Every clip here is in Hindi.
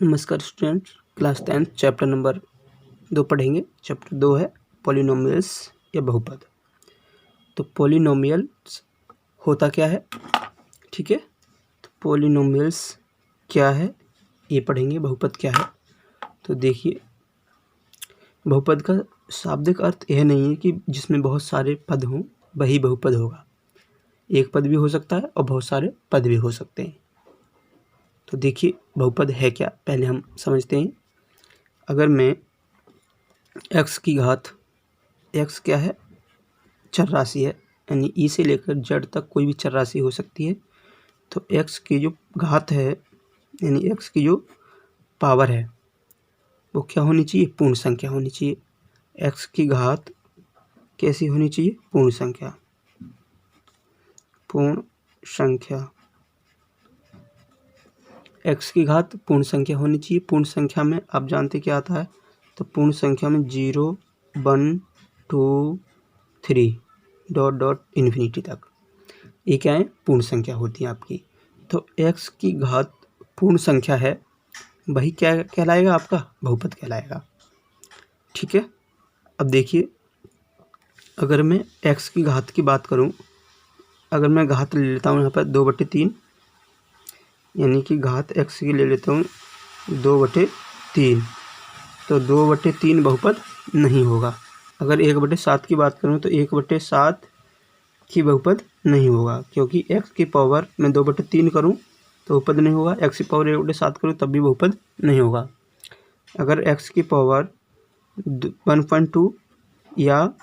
नमस्कार स्टूडेंट्स, क्लास 10 चैप्टर नंबर 2 पढ़ेंगे। चैप्टर 2 है पॉलिनोमियल्स या बहुपद। तो पॉलिनोमियल्स होता क्या है, ठीक है। तो पॉलिनोमियल्स क्या है ये पढ़ेंगे। बहुपद क्या है, तो देखिए, बहुपद का शाब्दिक अर्थ यह नहीं है कि जिसमें बहुत सारे पद हों वही बहुपद होगा। एक पद भी हो सकता है और बहुत सारे पद भी हो सकते हैं। तो देखिए, बहुपद है क्या, पहले हम समझते हैं। अगर मैं x की घात, x क्या है, चर राशि है, यानी ई से लेकर जेड तक कोई भी चर राशि हो सकती है। तो x की जो घात है, यानी x की जो पावर है, वो क्या होनी चाहिए, पूर्ण संख्या होनी चाहिए। x की घात कैसी होनी चाहिए, पूर्ण संख्या। पूर्ण संख्या, x की घात पूर्ण संख्या होनी चाहिए। पूर्ण संख्या में आप जानते क्या आता है, तो पूर्ण संख्या में 0, 1, 2, 3 डॉट डॉट इन्फिनिटी तक, ये क्या है, पूर्ण संख्या होती है आपकी। तो x की घात पूर्ण संख्या है, वही क्या कहलाएगा, आपका बहुपद कहलाएगा, ठीक है। अब देखिए, अगर मैं x की घात की बात करूं, अगर मैं घात ले लेता हूं यहाँ पर 2/3, यानी कि घात x की ले लेता हूं 2/3, तो 2/3 बहुपद नहीं होगा। अगर 1/7 की बात करूं तो 1/7 की बहुपद नहीं होगा, क्योंकि x की पावर में 2/3 करूं तो बहुपद नहीं होगा। x की पावर 1/7 करूं तब भी बहुपद नहीं होगा। अगर x की पावर 1.2 या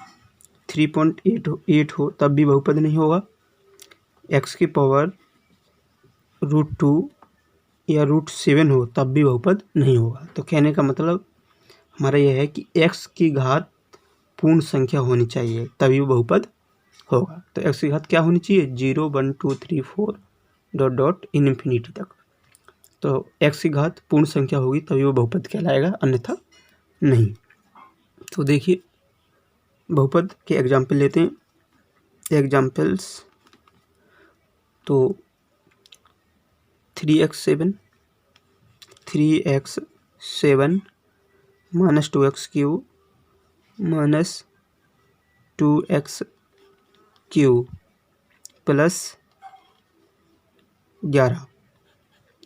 3.8 हो तब भी बहुपद नहीं होगा। x की पावर √2 या √7 हो तब भी बहुपद नहीं होगा। तो कहने का मतलब हमारा यह है कि x की घात पूर्ण संख्या होनी चाहिए तभी वो बहुपद होगा। तो x की घात क्या होनी चाहिए, 0, 1, 2, 3, 4 डॉट डॉट इन्फिनिटी तक। तो x की घात पूर्ण संख्या होगी तभी वो बहुपद कहलाएगा, अन्यथा नहीं। तो देखिए, बहुपद के एग्जाम्पल लेते हैं। एग्जाम्पल्स, तो 3x7 minus 2x³ minus 2x³ plus 11,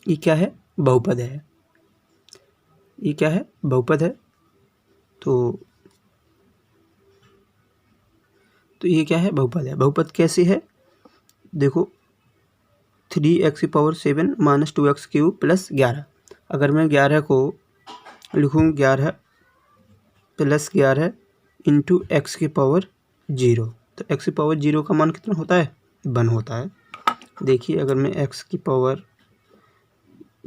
ये क्या है, बहुपद है। ये क्या है, बहुपद है। तो ये क्या है, बहुपद है। बहुपद कैसे है, देखो, 3x⁷ माइनस 2x³ प्लस 11। अगर मैं 11 को लिखूँ 11 प्लस 11 इंटू x⁴0, तो x⁴0 का मान कितना होता है, 1 होता है। देखिए, अगर मैं x की पावर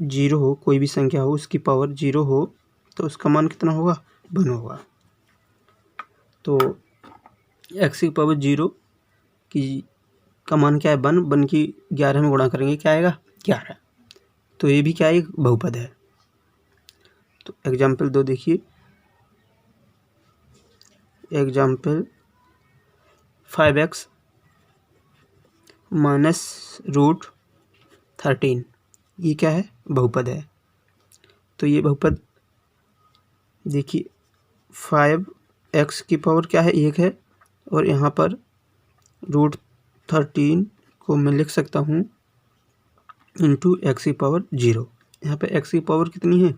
0 हो, कोई भी संख्या हो उसकी पावर 0 हो तो उसका मान कितना होगा, 1 होगा। तो x की पावर 0 की का मान क्या है, 1 की 11 में गुणा करेंगे क्या आएगा, 11। तो ये भी क्या है, एक बहुपद है। तो एग्जाम्पल 2 देखिए। एग्जाम्पल 5x माइनस √13, ये क्या है, बहुपद है। तो ये बहुपद देखिए, 5x की पावर क्या है, 1 है, और यहाँ पर √13 को मैं लिख सकता हूँ इंटू x⁴0। यहाँ पे x की पावर कितनी है,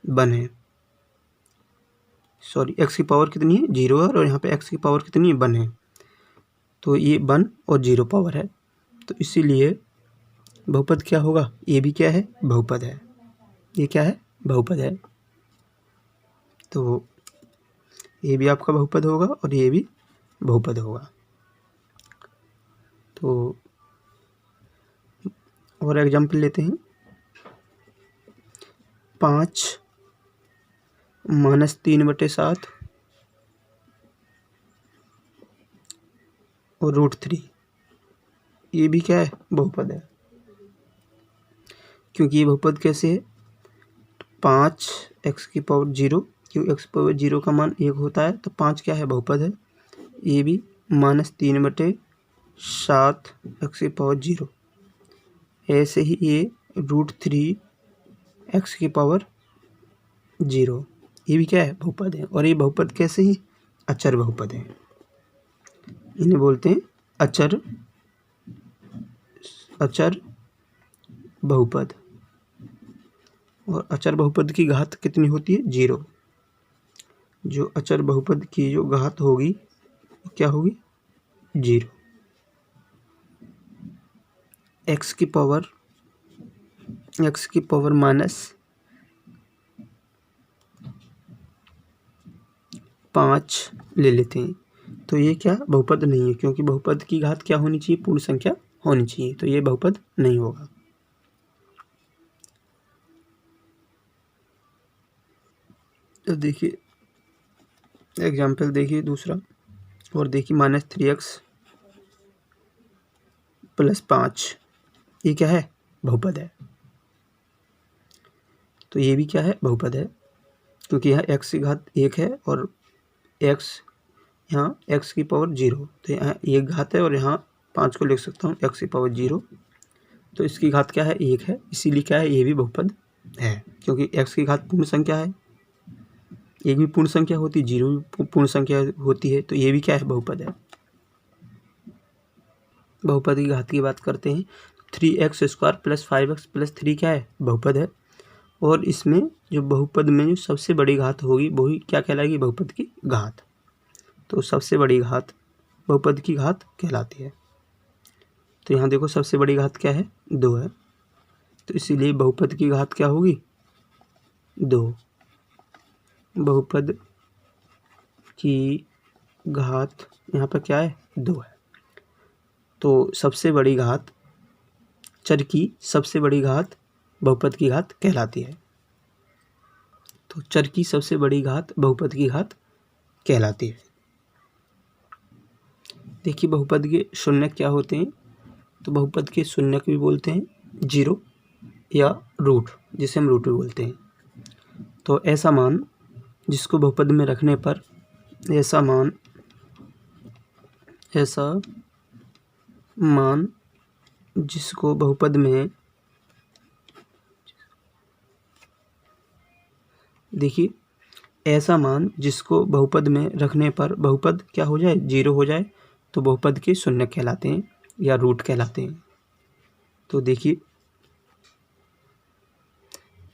1 है, सॉरी, x की पावर कितनी है, 0 है, और यहाँ पे x की पावर कितनी है, 1 है। तो ये 1 और 0 पावर है, तो इसीलिए बहुपद क्या होगा, ये भी क्या है, बहुपद है। ये क्या है, बहुपद है। तो ये भी आपका बहुपद होगा और ये भी बहुपद होगा। तो और एग्जाम्पल लेते हैं। 5 माइनस 3/7 और √3, ये भी क्या है, बहुपद है। क्योंकि ये बहुपद कैसे है, 5x⁴0, क्यों x⁴0 का मान 1 होता है, तो 5 क्या है, बहुपद है। ये भी माइनस 3/7 x⁴0। ऐसे ही ये √3 एक्स की पावर 0, ये भी क्या है, बहुपद है। और ये बहुपद कैसे हैं, अचर बहुपद हैं, इन्हें बोलते हैं अचर बहुपद। और अचर बहुपद की घात कितनी होती है, 0। जो अचर बहुपद की जो घात होगी वो क्या होगी, 0। एक्स की पावर -5 ले लेते हैं, तो ये क्या बहुपद नहीं है, क्योंकि बहुपद की घात क्या होनी चाहिए, पूर्ण संख्या होनी चाहिए, तो ये बहुपद नहीं होगा। तो देखिए एग्जाम्पल देखिए दूसरा, और देखिए -3x + 5, ये क्या है, बहुपद है। तो ये भी क्या है, बहुपद है, क्योंकि यहाँ x की घात 1 है और x यहाँ x की पावर 0, तो यहाँ एक घात है और यहाँ 5 को लिख सकता हूँ x की पावर 0, तो इसकी घात क्या है, 1 है, इसीलिए क्या है, ये भी बहुपद है, क्योंकि x की घात पूर्ण संख्या है, एक भी पूर्ण संख्या होती है, 0 भी पूर्ण संख्या होती है, तो ये भी क्या है, बहुपद है। बहुपद की घात की बात करते हैं, 3x² + 5x + 3 क्या है, बहुपद है। और इसमें जो बहुपद में जो सबसे बड़ी घात होगी वही क्या कहलाएगी, बहुपद की घात। तो सबसे बड़ी घात बहुपद की घात कहलाती है। तो यहाँ देखो सबसे बड़ी घात क्या है, 2 है, तो इसीलिए बहुपद की घात क्या होगी, 2। बहुपद की घात यहाँ पर क्या है, 2 है। तो सबसे बड़ी घात, चर की सबसे बड़ी घात बहुपद की घात कहलाती है। तो चर की सबसे बड़ी घात बहुपद की घात कहलाती है। देखिए बहुपद के शून्यक क्या होते हैं, तो बहुपद के शून्यक भी बोलते हैं 0 या रूट, जिसे हम रूट भी बोलते हैं। तो ऐसा मान जिसको बहुपद में रखने पर ऐसा मान जिसको बहुपद में, देखिए ऐसा मान जिसको बहुपद में रखने पर बहुपद क्या हो जाए, 0 हो जाए, तो बहुपद के शून्यक कहलाते हैं या रूट कहलाते हैं। तो देखिए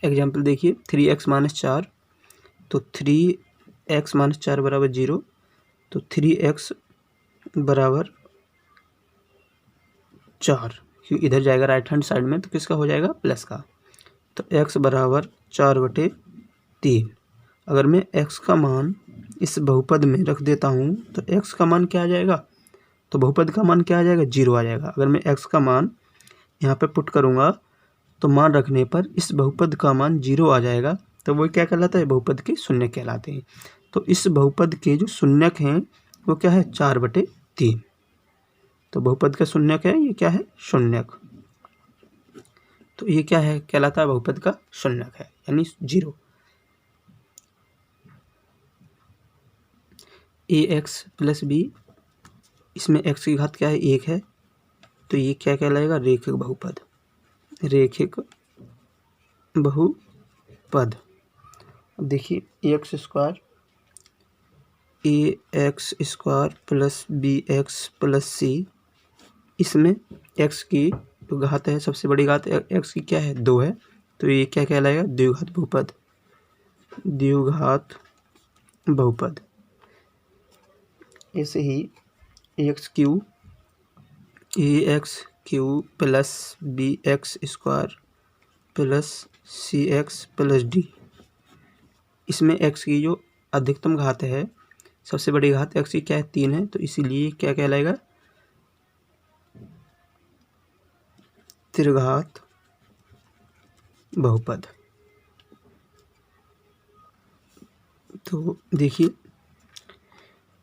एग्जाम्पल देखिए, 3x - 4, तो 3x - 4 = 0, तो 3x = 4, क्योंकि इधर जाएगा राइट हैंड साइड में, तो किसका हो जाएगा, प्लस का। तो x = 4/3। अगर मैं x का मान इस बहुपद में रख देता हूँ तो x का मान क्या आ जाएगा, तो बहुपद का मान क्या आ जाएगा, 0 आ जाएगा। अगर मैं x का मान यहाँ पे पुट करूँगा तो मान रखने पर इस बहुपद का मान 0 आ जाएगा, तो वो क्या कहलाता है, बहुपद के शून्यक कहलाते हैं। तो इस बहुपद के जो शून्यक हैं वो क्या है, 4/3। तो बहुपद का शून्यक है, ये क्या है, शून्यक। तो ये क्या है, कहलाता है बहुपद का शून्यक है, यानी 0। ax + b, इसमें x की घात क्या है, 1 है, तो ये क्या कहलाएगा, रैखिक बहुपद। रैखिक बहुपद। देखिए ax² + bx + c, इसमें x की जो घात है, सबसे बड़ी घात x की क्या है, 2 है, तो ये क्या कहलाएगा, द्विघात बहुपद। द्विघात बहुपद। ऐसे ही ax³ + bx² + cx + d, इसमें x की जो अधिकतम घात है, सबसे बड़ी घात x की क्या है, 3 है, तो इसीलिए क्या कहलाएगा, त्रिघात बहुपद। तो देखिए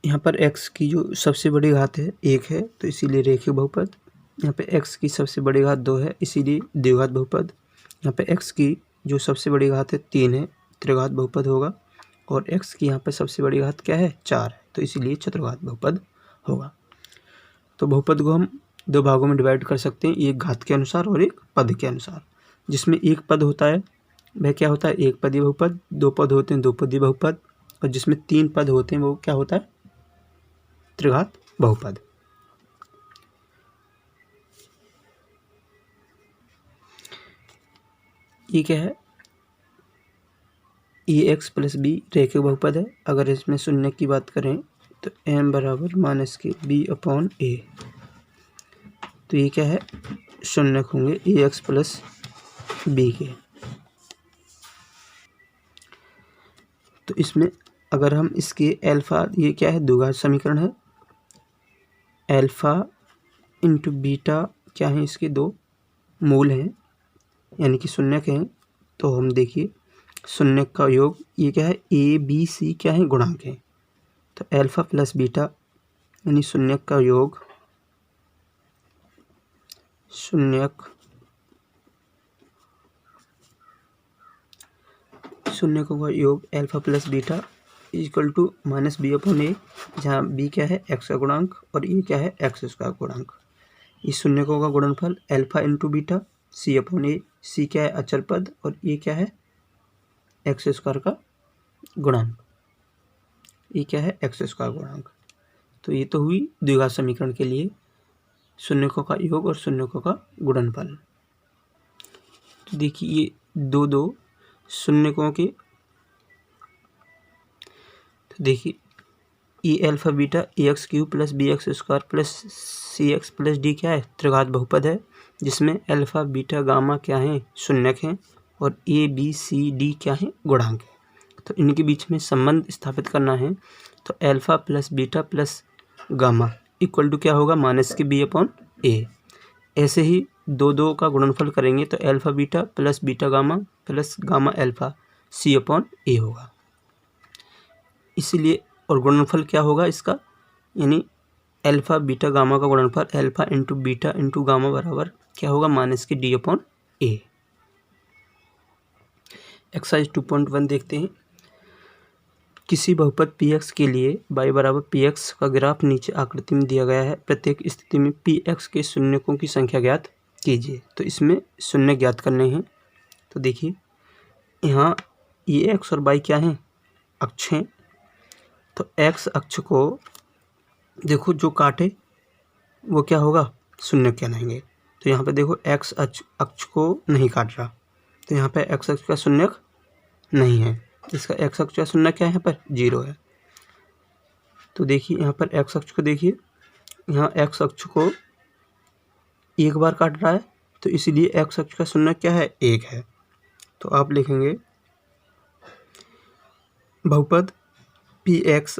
यहाँ पर x की जो सबसे बड़ी घात है 1 है, तो इसीलिए रैखिक बहुपद। यहाँ पे x की सबसे बड़ी घात 2 है, इसीलिए द्विघात बहुपद। यहाँ पे x की जो सबसे बड़ी घात है 3 है, त्रिघात बहुपद होगा। और x की यहाँ पे सबसे बड़ी घात क्या है, 4 है, तो इसीलिए चतुर्घात बहुपद होगा। तो बहुपद को हम 2 भागों में डिवाइड कर सकते हैं, एक घात के अनुसार और एक पद के अनुसार। जिसमें एक पद होता है वह क्या होता है, एक पदी बहुपद। दो पद होते हैं दो पदी बहुपद, और जिसमें तीन पद होते हैं वो क्या होता है, त्रिघात बहुपद। ये क्या है, ए एक्स प्लस बी रेखिक बहुपद है। अगर इसमें शून्य की बात करें तो m बराबर माइनस के बी अपॉन ए। तो ये क्या है, शून्य होंगे ए एक्स प्लस बी के। तो इसमें अगर हम इसके अल्फ़ा, ये क्या है, द्विघात समीकरण है। अल्फ़ा इंटू बीटा क्या है, इसके दो मूल हैं यानी कि शून्यक हैं। तो हम देखिए शून्यक का योग, ये क्या है, ए बी सी क्या है, गुणांक है। तो अल्फ़ा प्लस बीटा यानी शून्यक का योग, शून्यकों का योग alpha plus beta equal to minus B upon A, जहाँ बी क्या है, एक्स का गुणांक, और ये क्या है, एक्स का गुणांक। इस शून्यकों का गुणनफल अल्फ़ा इंटू बीटा सी अपॉन ए। सी क्या है, अचर पद, और ये क्या है, एक्स स्क्वायर का गुणांक। ये क्या है, एक्स स्क्वायर गुणांक। तो ये तो हुई द्विघात समीकरण के लिए शून्यकों का योग और शून्यकों का गुणनफल। तो देखिए ये दो दो शून्यकों के, तो देखिए A alpha beta A x cube plus B x square plus C x plus D क्या है, त्रिघात बहुपद है, जिसमें अल्फ़ा बीटा गामा क्या है, शून्यक हैं, और ए बी सी डी क्या है, गुणांक है। तो इनके बीच में संबंध स्थापित करना है। तो alpha plus beta plus gamma equal to क्या होगा, माइनस के बी अपॉन ए। ऐसे ही दो दो का गुणनफल करेंगे तो alpha beta plus beta gamma plus gamma alpha C upon A होगा। इसीलिए और गुणनफल क्या होगा इसका, यानी अल्फ़ा बीटा गामा का गुणनफल alpha into beta into gamma बराबर क्या होगा, माइनस के डी अपॉन ए। एक्सरसाइज 2.1 देखते हैं। किसी बहुपद पी एक्स के लिए y बराबर पी एक्स का ग्राफ नीचे आकृति में दिया गया है। प्रत्येक स्थिति में पी एक्स के शून्यकों की संख्या ज्ञात कीजिए। तो इसमें शून्य ज्ञात करने हैं। तो देखिए यहाँ ये एक्स और y क्या हैं, अक्ष हैं। तो एक्स अक्ष को देखो जो काटे वो क्या होगा, शून्य कहलाएंगे। तो यहाँ पे देखो एक्स अक्ष को नहीं काट रहा, तो यहाँ पे एक्स अक्ष का शून्यक नहीं है। इसका एक्स अक्ष का शून्य क्या है, यहाँ पर 0 है। तो देखिए यहाँ पर एक्स अक्ष को देखिए, यहाँ एक्स अक्ष को एक बार काट रहा है, तो इसीलिए एक्स अक्ष का शून्य क्या है, 1 है। तो आप लिखेंगे बहुपद पी एक्स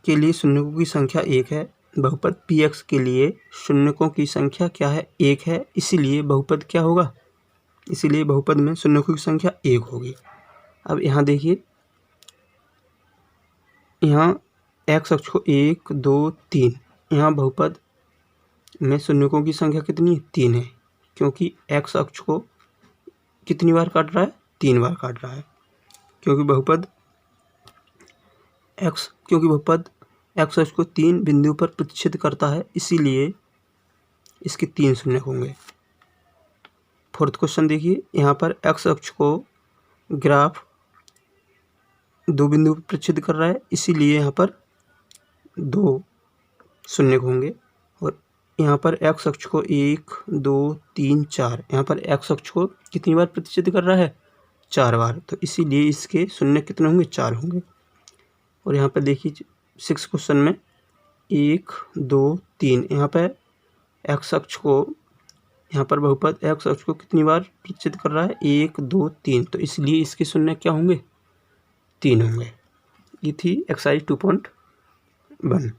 के लिए शून्यकों की संख्या 1 है। बहुपद पी एक्स के लिए शून्यकों की संख्या क्या है, 1 है। इसीलिए बहुपद क्या होगा, इसीलिए बहुपद में शून्यकों की संख्या 1 होगी। अब यहाँ देखिए, यहाँ एक्स अक्ष को 1 2 3, यहाँ बहुपद में शून्यकों की संख्या कितनी है, 3 है, क्योंकि एक्स अक्ष को कितनी बार काट रहा है, 3 बार काट रहा है। क्योंकि बहुपद एक्स अक्ष को 3 बिंदु पर प्रतिच्छेद करता है, इसीलिए इसके 3 शून्य होंगे। फोर्थ क्वेश्चन देखिए, यहाँ पर एक्स अक्ष को ग्राफ 2 बिंदु पर प्रतिच्छेद कर रहा है, इसीलिए यहाँ पर 2 शून्य होंगे। और यहाँ पर एक्स अक्ष को 1 2 3 4, यहाँ पर एक्स अक्ष को कितनी बार प्रतिच्छेद कर रहा है, 4 बार। तो इसीलिए इसके शून्य कितने होंगे, 4 होंगे। और यहाँ पर देखिए 6 क्वेश्चन में 1 2 3, यहाँ पर एक्स अक्ष को, यहाँ पर बहुपद एक्स अक्ष को कितनी बार प्रतिच्छेद कर रहा है, 1 2 3, तो इसलिए इसके शून्य क्या होंगे, 3 होंगे। ये थी एक्सरसाइज 2.1।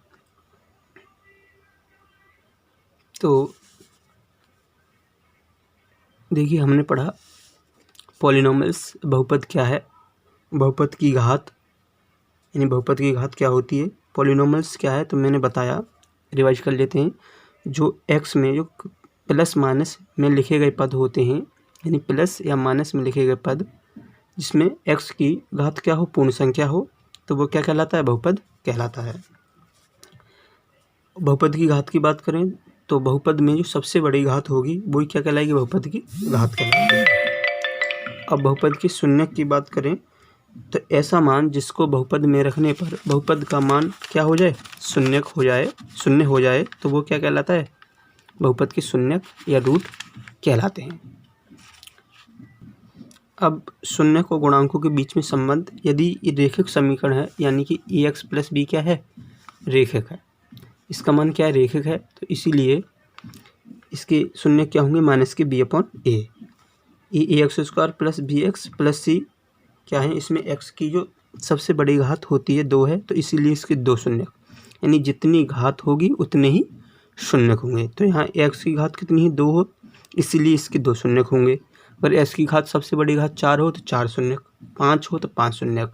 तो देखिए हमने पढ़ा पॉलिनोमियल्स, बहुपद क्या है, बहुपद की घात यानी बहुपद की घात क्या होती है, पॉलिनोमियल्स क्या है। तो मैंने बताया, रिवाइज कर लेते हैं। जो एक्स में जो प्लस माइनस में लिखे गए पद होते हैं, यानी प्लस या माइनस में लिखे गए पद जिसमें एक्स की घात क्या हो, पूर्ण संख्या हो, तो वो क्या कहलाता है, बहुपद कहलाता है। बहुपद की घात की बात करें तो बहुपद में जो सबसे बड़ी घात होगी वही क्या कहलाएगी, बहुपद की घात कहलाएगी। अब बहुपद की शून्यक की बात करें तो ऐसा मान जिसको बहुपद में रखने पर बहुपद का मान क्या हो जाए, शून्यक हो जाए, शून्य हो जाए, तो वो क्या कहलाता है, बहुपद की शून्यक या रूट कहलाते हैं। अब शून्यक और गुणांकों के बीच में संबंध, यदि ये रेखिक समीकरण है यानी कि ax प्लस बी क्या है, रेखिक है, इसका मान क्या है, रेखिक है, तो इसीलिए इसके शून्य क्या होंगे, माइनस के B upon A. A x square plus B x plus C क्या है, इसमें एक्स की जो सबसे बड़ी घात होती है 2 है, तो इसीलिए इसके 2 शून्य, यानी जितनी घात होगी उतने ही शून्य होंगे। तो यहाँ एक्स की घात कितनी है, 2 हो, इसीलिए इसके 2 शून्य होंगे। अगर एक्स की घात सबसे बड़ी घात 4 हो तो 4 शून्य, 5 हो तो 5 शून्य।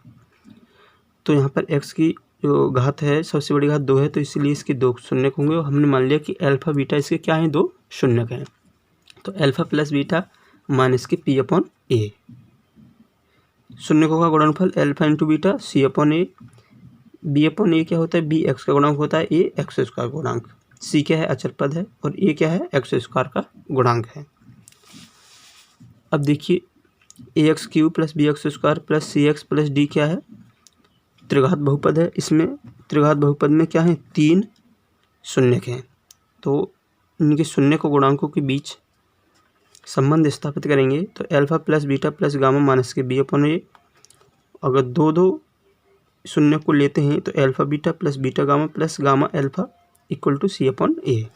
तो यहाँ पर एक्स की जो घात है सबसे बड़ी घात 2 है, तो इसीलिए इसके 2 शून्य होंगे। और हमने मान लिया कि अल्फा बीटा इसके क्या हैं, 2 शून्य हैं। तो अल्फा प्लस बीटा माइनस के पी अपॉन ए, शून्यकों का गुणनफल अल्फा इंटू बीटा सी अपॉन ए। बी अपॉन ए क्या होता है, बी एक्स का गुणांक होता है, ए एक्स स्क्वायर गुणांक, सी क्या है, अचर पद है, और ए क्या है, एक्स स्क्वायर का गुणांक है। अब देखिए A x cube plus B x square plus C x plus D क्या है, त्रिघात बहुपद है। इसमें त्रिघात बहुपद में क्या है, 3 शून्य हैं, तो इनके शून्य को गुणांकों के बीच संबंध स्थापित करेंगे तो alpha plus beta plus gamma minus के बी अपॉन ए। अगर 2 शून्य को लेते हैं तो alpha beta plus beta gamma plus gamma alpha equal to C upon A.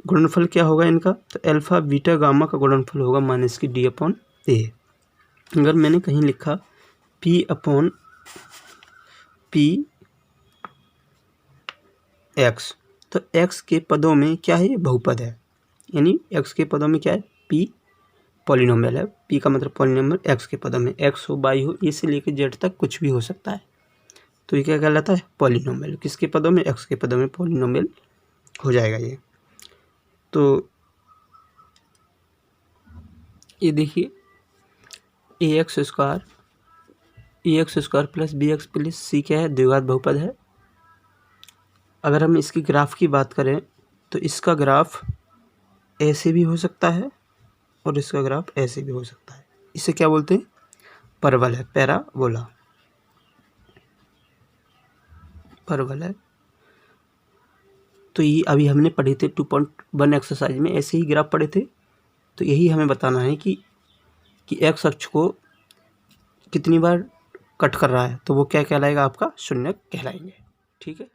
गुणनफल क्या होगा इनका, तो अल्फा बीटा गामा का गुणनफल होगा माइनस की डी अपॉन ए। अगर मैंने कहीं लिखा पी अपॉन पी एक्स, तो एक्स के पदों में क्या है, बहुपद है, यानी एक्स के पदों में क्या है, पी पॉलिनोमियल है। पी का मतलब पॉलिनोमियल, एक्स के पदों में एक्स हो, वाई हो, ए से लेकर जेड तक कुछ भी हो सकता है, तो ये क्या कहलाता है, पॉलिनोमियल। किसके पदों में, एक्स के पदों में पॉलिनोमियल हो जाएगा ये। तो ये देखिए A x square plus B x plus C क्या है, द्विघात बहुपद है। अगर हम इसकी ग्राफ की बात करें तो इसका ग्राफ ऐसे भी हो सकता है और इसका ग्राफ ऐसे भी हो सकता है। इसे क्या बोलते हैं, परवल है, पैराबोला, परवल है। तो ये अभी हमने पढ़े थे 2.1 एक्सरसाइज में, ऐसे ही ग्राफ पढ़े थे। तो यही हमें बताना है कि एक्स अक्ष को कितनी बार कट कर रहा है, तो वो क्या कहलाएगा, आपका शून्य कहलाएंगे। ठीक है।